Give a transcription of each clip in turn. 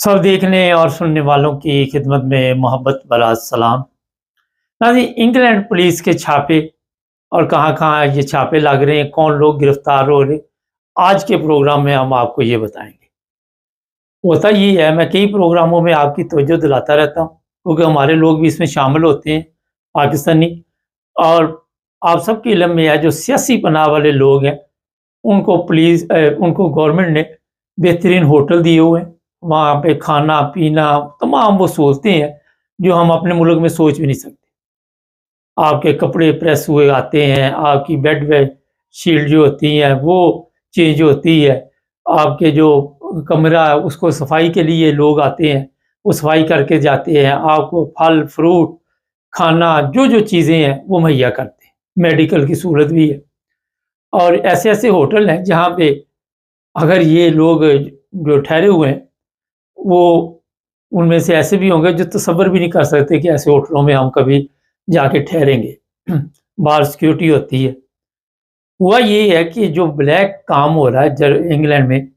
सब देखने और सुनने वालों की खिदमत में मोहब्बत भरा सलाम। नाज़रीन, इंग्लैंड पुलिस के छापे और कहाँ-कहाँ ये छापे लग रहे हैं, कौन लोग गिरफ्तार हो रहे, आज के प्रोग्राम में हम आपको ये बताएँगे। होता ये है, मैं कई प्रोग्रामों में आपकी तवज्जो दिलाता रहता हूँ, क्योंकि हमारे लोग भी इसमें शामिल होते हैं, पाकिस्तानी। और आप सबके इल्म में है, जो सियासी पनाह वाले लोग हैं, उनको गवर्नमेंट ने बेहतरीन होटल दिए हुए हैं। वहाँ पे खाना-पीना तमाम वो सहूलतें हैं, जो हम अपने मुल्क में सोच भी नहीं सकते। आपके कपड़े प्रेस हुए आते हैं, आपकी बेड शीट जो होती हैं, वो चेंज होती है। आपके जो कमरा है, उसको सफाई के लिए लोग आते हैं, वो सफाई करके जाते हैं। आपको फल, फ्रूट, खाना जो-जो चीज़ें हैं, वो मुहैया करते हैं। मेडिकल की सहूलत भी है। और ऐसे-ऐसे होटल हैं, जहाँ पे अगर ये लोग जो ठहरे हुए हैं, वो उनमें से ऐसे भी होंगे जो तसव्वुर भी नहीं कर सकते कि ऐसे होटलों में हम कभी जाके ठहरेंगे। बाहर सिक्योरिटी होती है। हुआ ये है कि जो ब्लैक काम हो रहा है इंग्लैंड में,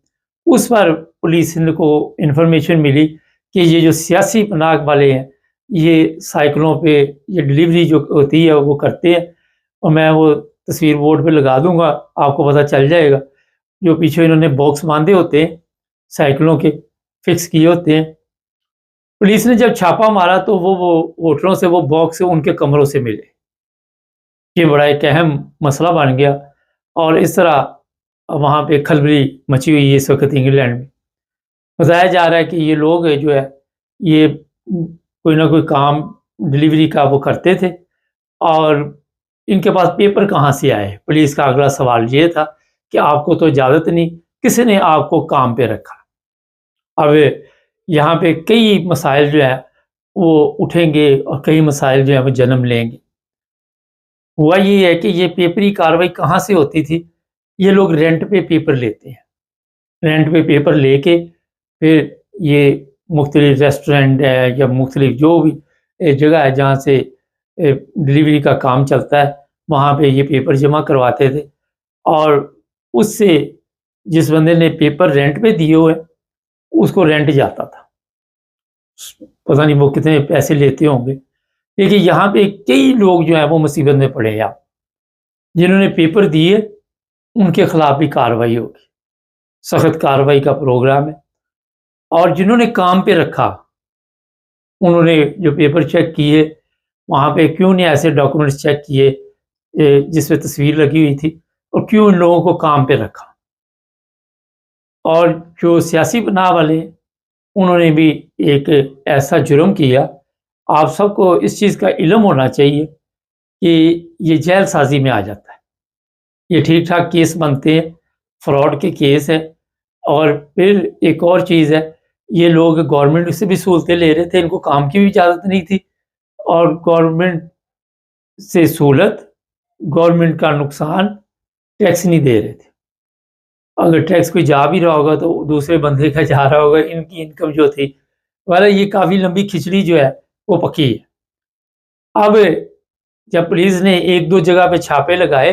उस पर पुलिस को इन्फॉर्मेशन मिली कि ये जो सियासी पनाह वाले हैं, ये साइकिलों पे ये डिलीवरी जो होती है वो करते हैं। और मैं वो तस्वीर बोर्ड पे लगा दूँगा, आपको पता चल जाएगा। जो पीछे इन्होंने बॉक्स बाँधे होते हैं, साइकिलों के फिक्स किए होते हैं। पुलिस ने जब छापा मारा तो वो होटलों से वो बॉक्स उनके कमरों से मिले। ये बड़ा एक अहम मसला बन गया और इस तरह वहाँ पे खलबली मची हुई है इस वक़्त इंग्लैंड में। बताया जा रहा है कि ये लोग जो है, ये कोई ना कोई काम डिलीवरी का वो करते थे और इनके पास पेपर कहाँ से आए? पुलिस का अगला सवाल ये था कि आपको तो इजाज़त नहीं, किसने आपको काम पे रखा? अब यहाँ पे कई मसाइल जो हैं, वो उठेंगे और कई मसाइल जो हैं वो जन्म लेंगे। हुआ ये है कि ये पेपरी कार्रवाई कहाँ से होती थी? ये लोग रेंट पे पेपर लेते हैं। रेंट पे पेपर लेके फिर ये मुख्तलिफ रेस्टोरेंट है या मुख्तलिफ जो भी जगह है जहाँ से डिलीवरी का काम चलता है, वहाँ पे ये पेपर जमा करवाते थे और उससे जिस बंदे ने पेपर रेंट पे दिए हुए, उसको रेंट जाता था। पता नहीं वो कितने पैसे लेते होंगे। देखिए, यहाँ पे कई लोग जो हैं वो मुसीबत में पड़े हैं अब। जिन्होंने पेपर दिए, उनके खिलाफ भी कार्रवाई होगी। सख्त कार्रवाई का प्रोग्राम है। और जिन्होंने काम पे रखा, उन्होंने जो पेपर चेक किए, वहाँ पे क्यों नहीं ऐसे डॉक्यूमेंट्स चेक किए जिसपे तस्वीर लगी हुई थी और क्यों इन लोगों को काम पे रखा। और जो सियासी पनाह वाले, उन्होंने भी एक ऐसा जुर्म किया। आप सबको इस चीज़ का इल्म होना चाहिए कि ये जेल साज़ी में आ जाता है। ये ठीक-ठाक केस बनते हैं, फ्रॉड के केस हैं। और फिर एक और चीज़ है, ये लोग गवर्नमेंट से भी सहूलतें ले रहे थे, इनको काम की भी इजाज़त नहीं थी और गवर्नमेंट से सहूलत, गवर्नमेंट का नुकसान, टैक्स नहीं दे रहे थे। अगर टैक्स कोई जा भी रहा होगा तो दूसरे बंदे का जा रहा होगा, इनकी इनकम जो थी, मतलब ये काफ़ी लंबी खिचड़ी जो है, वो पकी है। अब जब पुलिस ने 1-2 जगह पे छापे लगाए,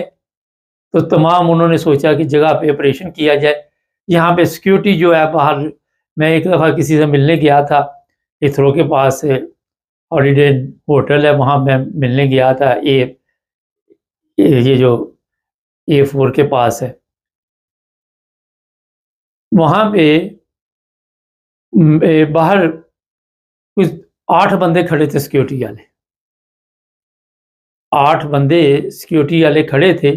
तो तमाम उन्होंने सोचा कि जगह पे ऑपरेशन किया जाए। यहाँ पे सिक्योरिटी जो है बाहर, मैं एक दफ़ा किसी से मिलने गया था, हिथरो के पास हॉलिडे होटल है, वहाँ मैं मिलने गया था। ये जो A4 के पास है, वहाँ पे बाहर कुछ 8 बंदे खड़े थे सिक्योरिटी वाले। 8 बंदे सिक्योरिटी वाले खड़े थे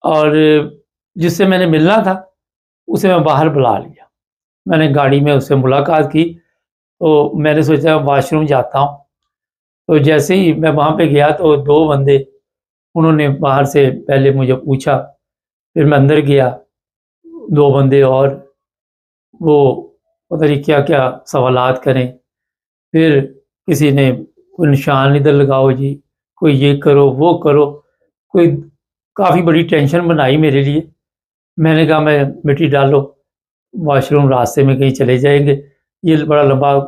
और जिससे मैंने मिलना था, उसे मैं बाहर बुला लिया। मैंने गाड़ी में उससे मुलाकात की, तो मैंने सोचा वॉशरूम जाता हूँ। तो जैसे ही मैं वहाँ पे गया तो 2 बंदे, उन्होंने बाहर से पहले मुझे पूछा, फिर मैं अंदर गया, 2 बंदे और, वो पता नहीं क्या-क्या सवालात करें। फिर किसी ने कोई निशान इधर लगाओ जी, कोई ये करो, वो करो, कोई काफ़ी बड़ी टेंशन बनाई मेरे लिए। मैंने कहा मैं मिट्टी डालो, वॉशरूम रास्ते में कहीं चले जाएँगे, ये बड़ा लंबा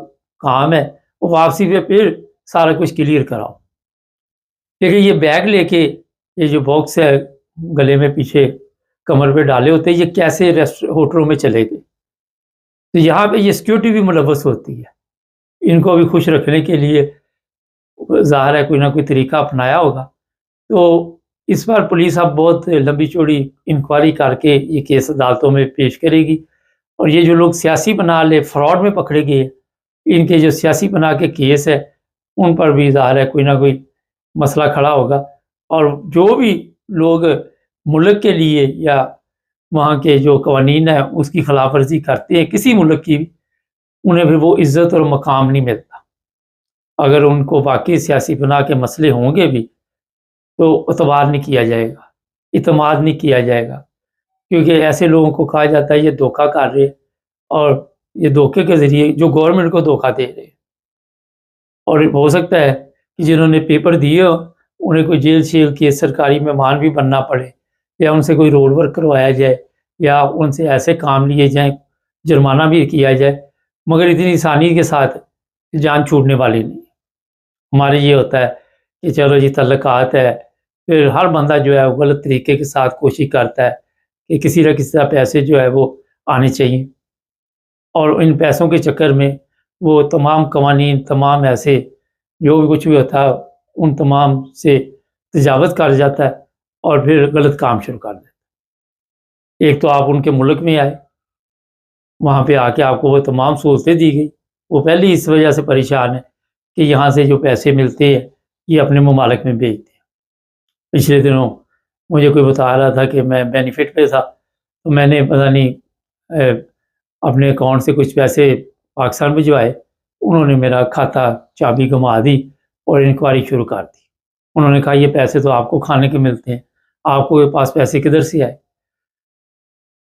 काम है, और वापसी पे फिर सारा कुछ क्लियर कराओ। देखिए, ये बैग लेके, ये जो बॉक्स है गले में पीछे कमर पे डाले होते हैं, ये कैसे रेस्ट होटलों में चले गए? तो यहाँ पे ये सिक्योरिटी भी मुलव्वस होती है। इनको भी खुश रखने के लिए ज़ाहिर है कोई ना कोई तरीका अपनाया होगा। तो इस बार पुलिस अब बहुत लंबी चौड़ी इंक्वायरी करके ये केस अदालतों में पेश करेगी और ये जो लोग सियासी बना ले फ्रॉड में पकड़े गए, इनके जो सियासी बना के केस है, उन पर भी ज़ाहिर है कोई ना कोई मसला खड़ा होगा और जो भी लोग मुल्क के लिए या वहाँ के जो कवानीन है उसकी खिलाफ वर्जी करते हैं किसी मुल्क की भी, उन्हें फिर वो इज़्ज़त और मकाम नहीं मिलता। अगर उनको वाक़ई सियासी बना के मसले होंगे भी, तो एतबार नहीं किया जाएगा, इत्मीनान नहीं किया जाएगा, क्योंकि ऐसे लोगों को कहा जाता है ये धोखा कर रहे हैं और ये धोखे के ज़रिए जो गवर्नमेंट को धोखा दे रहे हैं। और हो सकता है कि जिन्होंने पेपर दिए हो, उन्हें कोई जेल-शेल के सरकारी मेहमान भी बनना पड़े या उनसे कोई रोल वर्क करवाया जाए या उनसे ऐसे काम लिए जाएँ, जुर्माना भी किया जाए, मगर इतनी आसानी के साथ जान छूटने वाली नहीं है। हमारे ये होता है कि चलो जी तल्लुकात है, फिर हर बंदा जो है वो गलत तरीके के साथ कोशिश करता है कि किसी न किसी तरह पैसे जो है वो आने चाहिए और इन पैसों के चक्कर में वो तमाम कवानीन, तमाम ऐसे जो भी कुछ भी होता है, उन तमाम से तजावज़ कर जाता है और फिर गलत काम शुरू कर देता है। एक तो आप उनके मुल्क में आए, वहाँ पे आके आपको वो तमाम सहूलतें दी गई, वो पहले ही इस वजह से परेशान है कि यहाँ से जो पैसे मिलते हैं, ये अपने ममालिक में भेजते हैं। पिछले दिनों मुझे कोई बता रहा था कि मैं बेनिफिट पे था, तो मैंने पता नहीं अपने अकाउंट से कुछ पैसे पाकिस्तान भिजवाए, उन्होंने मेरा खाता चाबी गँवा दी और इंक्वायरी शुरू कर दी। उन्होंने कहा ये पैसे तो आपको खाने के मिलते हैं, आपके पास पैसे किधर से आए?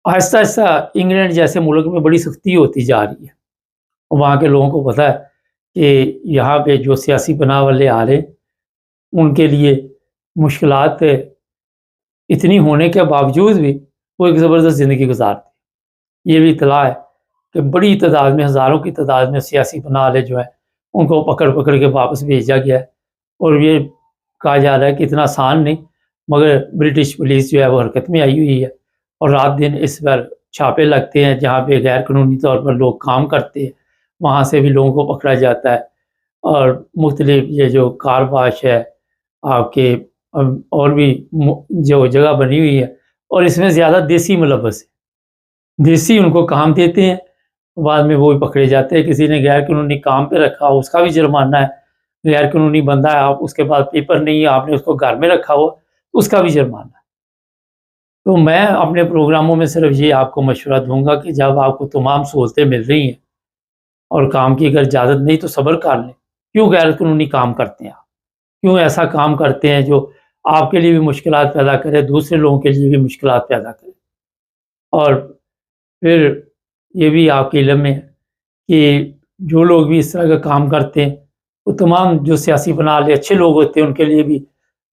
आहिस्ता-आहिस्ता इंग्लैंड जैसे मुल्क में बड़ी सख्ती होती जा रही है। वहाँ के लोगों को पता है कि यहाँ पे जो सियासी पनाह वाले आ रहे हैं, उनके लिए मुश्किलात इतनी होने के बावजूद भी वो एक ज़बरदस्त ज़िंदगी गुज़ारते हैं। ये भी इत्तला है कि बड़ी तादाद में, हज़ारों की तादाद में सियासी पनाह वाले जो हैं, उनको पकड़-पकड़ के वापस भेजा गया है और ये कहा जा रहा है कि इतना आसान नहीं, मगर ब्रिटिश पुलिस जो है वो हरकत में आई हुई है और रात-दिन इस पर छापे लगते हैं, जहाँ पे गैर कानूनी तौर पर लोग काम करते हैं, वहाँ से भी लोगों को पकड़ा जाता है और मुख्तलिफ ये जो कार वाश है, आपके और भी जो जगह बनी हुई है और इसमें ज़्यादा देसी मुलव्वस है। देसी उनको काम देते हैं, बाद में वो भी पकड़े जाते हैं। किसी ने गैर कानूनी काम पे रखा हो, उसका भी जुर्माना है। गैर कानूनी बंदा है, आप उसके पास पेपर नहीं है, आपने उसको घर में रखा हो, उसका भी जुर्माना है। तो मैं अपने प्रोग्रामों में सिर्फ ये आपको मशवरा दूँगा कि जब आपको तमाम सहूलतें मिल रही हैं और काम की अगर इजाज़त नहीं तो सब्र कर लें। क्यों गैर कानूनी काम करते हैं आप? क्यों ऐसा काम करते हैं जो आपके लिए भी मुश्किलात पैदा करे, दूसरे लोगों के लिए भी मुश्किलात पैदा करे? और फिर ये भी आपके इल्म में है कि जो लोग भी इस तरह का काम करते हैं, वो तमाम जो सियासी बना ले अच्छे लोग होते हैं, उनके लिए भी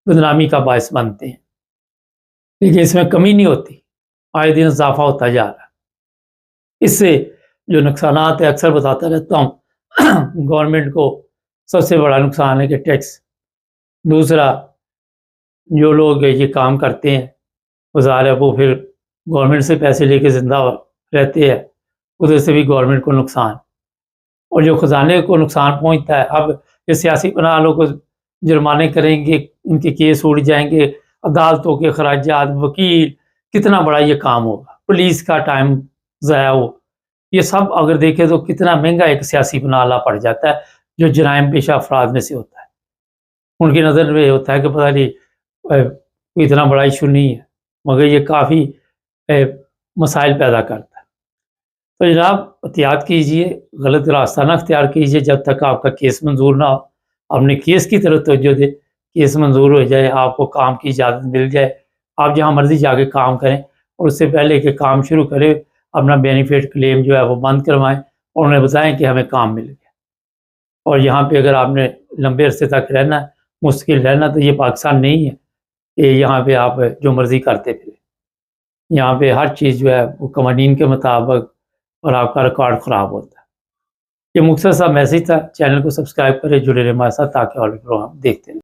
बदनामी का बायस बनते हैं। लेकिन इसमें कमी नहीं होती, आए दिन इज़ाफ़ा होता जा रहा है। इससे जो नुकसानात है अक्सर बताता रहता हूँ गवर्नमेंट को सबसे बड़ा नुकसान है कि टैक्स, दूसरा जो लोग ये काम करते हैं वो ज़ाहिर है वो फिर गवर्नमेंट से पैसे लेके ज़िंदा रहते हैं, उधर से भी गवर्नमेंट को नुकसान और जो ख़जाने को नुकसान पहुँचता है। अब ये सियासी पनाह वालों को जुर्माने करेंगे, इनके केस उड़ जाएँगे, अदालतों के खर्चात, वकील, कितना बड़ा ये काम होगा, पुलिस का टाइम ज़ाया हो। ये सब अगर देखें तो कितना महंगा एक सियासी पनाह वाला पड़ जाता है, जो जराइम पेशा अफराद में से होता है। उनकी नज़र में होता है कि पता नहीं कोई इतना बड़ा इशू नहीं है, मगर ये काफ़ी मसाइल पैदा करता है। तो जनाब एहतियात कीजिए, गलत रास्ता ना अख्तियार कीजिए जब तक आपका केस मंजूर ना हो। अपने केस की तरफ तवज्जो दें, केस मंजूर हो जाए, आपको काम की इजाज़त मिल जाए, आप जहाँ मर्ज़ी जाके काम करें और उससे पहले कि काम शुरू करें, अपना बेनिफिट क्लेम जो है वो बंद करवाएँ और उन्हें बताएँ कि हमें काम मिल गया। और यहाँ पे अगर आपने लंबे अरसे तक रहना है, मुश्किल रहना, तो ये पाकिस्तान नहीं है कि यहाँ पे आप जो मर्ज़ी करते फिरें। यहाँ पे हर चीज़ जो है वो कवानीन के मुताबिक और आपका रिकॉर्ड ख़राब होता है। ये मुख्तसर सा मैसेज था। चैनल को सब्सक्राइब करें, जुड़े रहें हमारे साथ ताकि और भी प्रोग्राम देखते रहें।